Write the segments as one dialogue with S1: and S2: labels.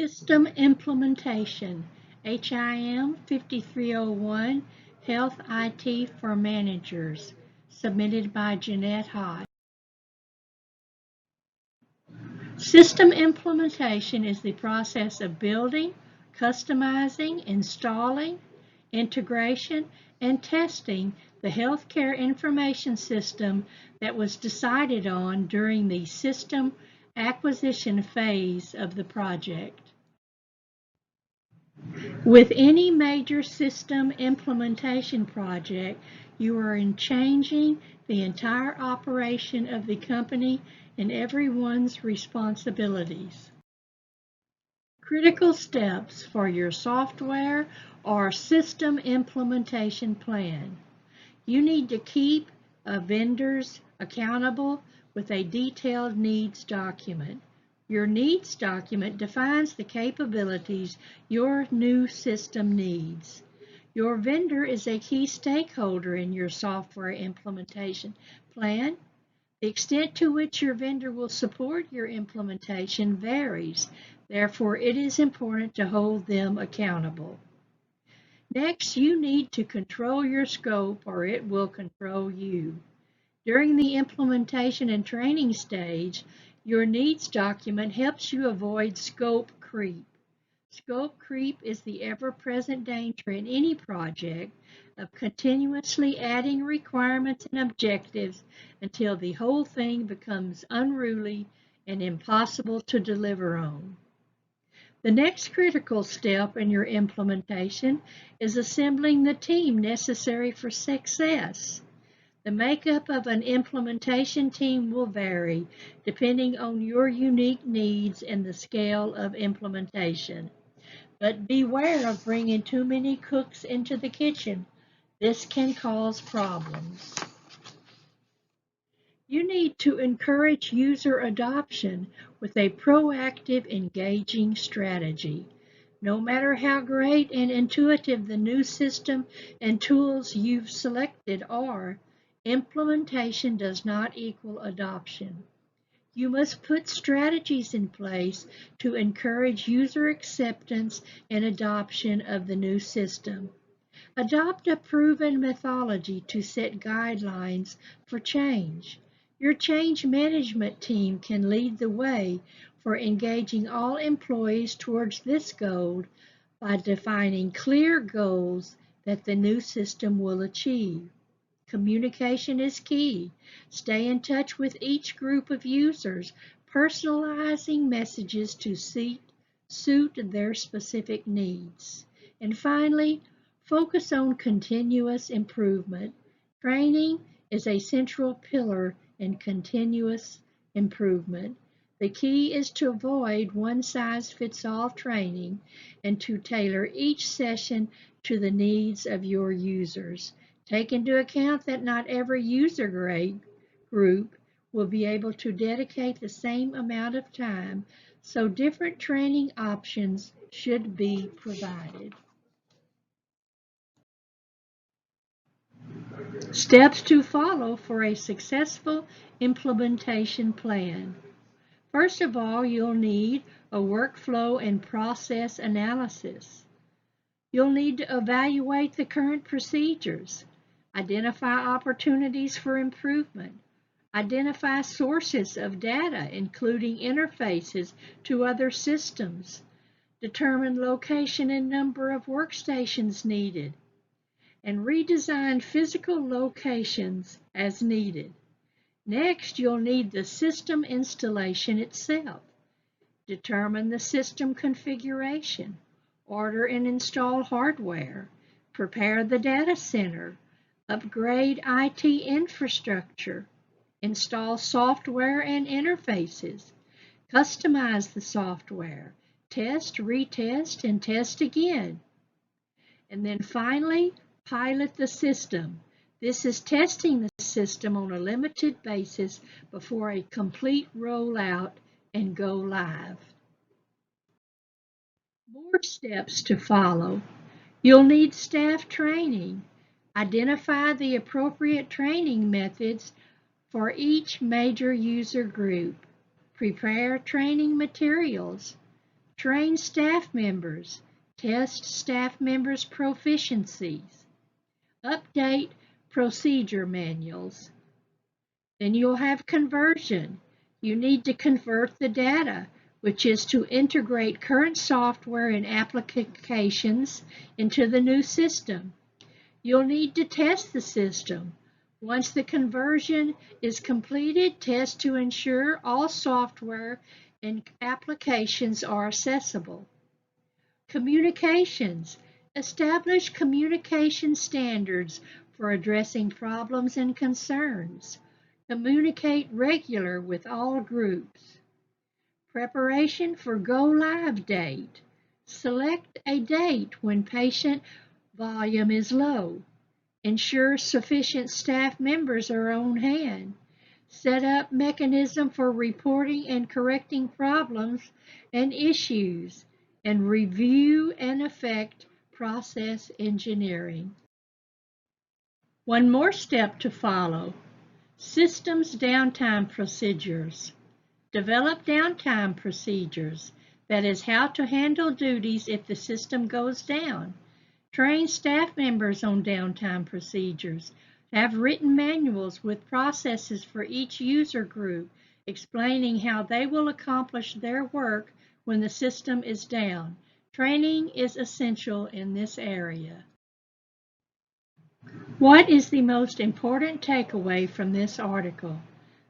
S1: System Implementation, HIM 5301, Health IT for Managers, submitted by Jeanette Hoschj. System implementation is the process of building, customizing, installing, integration, and testing the healthcare information system that was decided on during the system acquisition phase of the project. With any major system implementation project, you are changing the entire operation of the company and everyone's responsibilities. Critical steps for your software or system implementation plan. You need to keep vendors accountable with a detailed needs document. Your needs document defines the capabilities your new system needs. Your vendor is a key stakeholder in your software implementation plan. The extent to which your vendor will support your implementation varies. Therefore, it is important to hold them accountable. Next, you need to control your scope or it will control you. During the implementation and training stage, your needs document helps you avoid scope creep. Scope creep is the ever-present danger in any project of continuously adding requirements and objectives until the whole thing becomes unruly and impossible to deliver on. The next critical step in your implementation is assembling the team necessary for success. The makeup of an implementation team will vary depending on your unique needs and the scale of implementation. But beware of bringing too many cooks into the kitchen. This can cause problems. You need to encourage user adoption with a proactive, engaging strategy. No matter how great and intuitive the new system and tools you've selected are, implementation does not equal adoption. You must put strategies in place to encourage user acceptance and adoption of the new system. Adopt a proven methodology to set guidelines for change. Your change management team can lead the way for engaging all employees towards this goal by defining clear goals that the new system will achieve. Communication is key. Stay in touch with each group of users, personalizing messages to suit their specific needs. And finally, focus on continuous improvement. Training is a central pillar in continuous improvement. The key is to avoid one-size-fits-all training and to tailor each session to the needs of your users. Take into account that not every user group will be able to dedicate the same amount of time, so different training options should be provided. Steps to follow for a successful implementation plan. First of all, you'll need a workflow and process analysis. You'll need to evaluate the current procedures, identify opportunities for improvement, identify sources of data, including interfaces to other systems, determine location and number of workstations needed, and redesign physical locations as needed. Next, you'll need the system installation itself. Determine the system configuration, order and install hardware, prepare the data center, upgrade IT infrastructure, install software and interfaces, customize the software, test, retest, and test again. And then finally, pilot the system. This is testing the system on a limited basis before a complete rollout and go live. More steps to follow. You'll need staff training. Identify the appropriate training methods for each major user group. Prepare training materials. Train staff members. Test staff members' proficiencies. Update procedure manuals. Then you'll have conversion. You need to convert the data, which is to integrate current software and applications into the new system. You'll need to test the system. Once the conversion is completed, test to ensure all software and applications are accessible. Communications. Establish communication standards for addressing problems and concerns. Communicate regular with all groups. Preparation for go-live date. Select a date when patient volume is low. Ensure sufficient staff members are on hand. Set up mechanism for reporting and correcting problems and issues. And review and affect process engineering. One more step to follow. Systems downtime procedures. Develop downtime procedures. That is how to handle duties if the system goes down. Train staff members on downtime procedures. Have written manuals with processes for each user group explaining how they will accomplish their work when the system is down. Training is essential in this area. What is the most important takeaway from this article?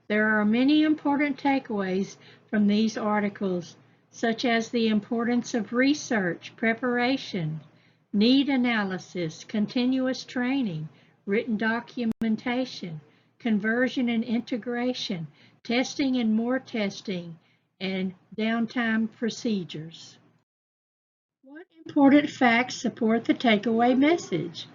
S1: There are many important takeaways from these articles, such as the importance of research, preparation, need analysis, continuous training, written documentation, conversion and integration, testing and more testing, and downtime procedures. What important facts support the takeaway message?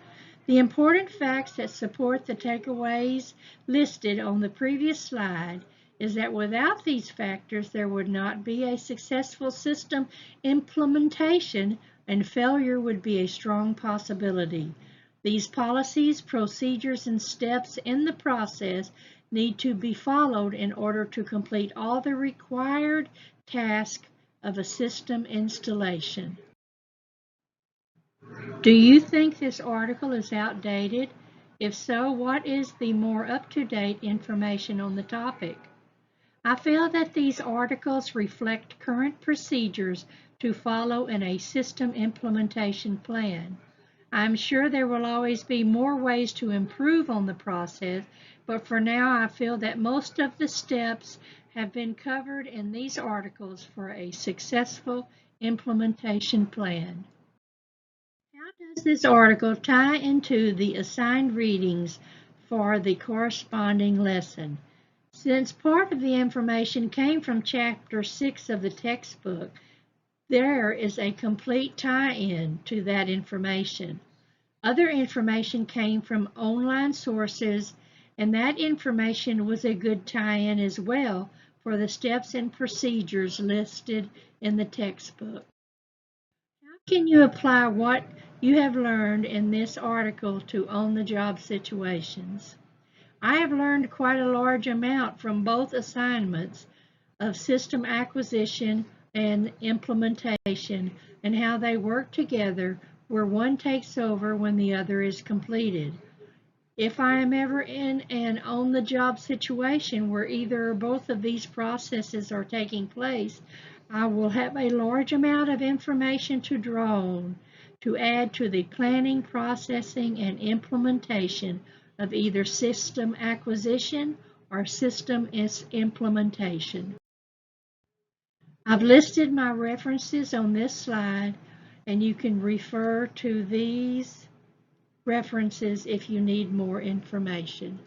S1: The important facts that support the takeaways listed on the previous slide is that without these factors, there would not be a successful system implementation and failure would be a strong possibility. These policies, procedures, and steps in the process need to be followed in order to complete all the required tasks of a system installation. Do you think this article is outdated? If so, what is the more up-to-date information on the topic? I feel that these articles reflect current procedures to follow in a system implementation plan. I'm sure there will always be more ways to improve on the process, but for now I feel that most of the steps have been covered in these articles for a successful implementation plan. How does this article tie into the assigned readings for the corresponding lesson? Since part of the information came from Chapter 6 of the textbook, there is a complete tie-in to that information. Other information came from online sources, and that information was a good tie-in as well for the steps and procedures listed in the textbook. How can you apply what you have learned in this article to on-the-job situations? I have learned quite a large amount from both assignments of system acquisition and implementation and how they work together where one takes over when the other is completed. If I am ever in an on-the-job situation where either or both of these processes are taking place, I will have a large amount of information to draw on to add to the planning, processing, and implementation of either system acquisition or system implementation. I've listed my references on this slide, and you can refer to these references if you need more information.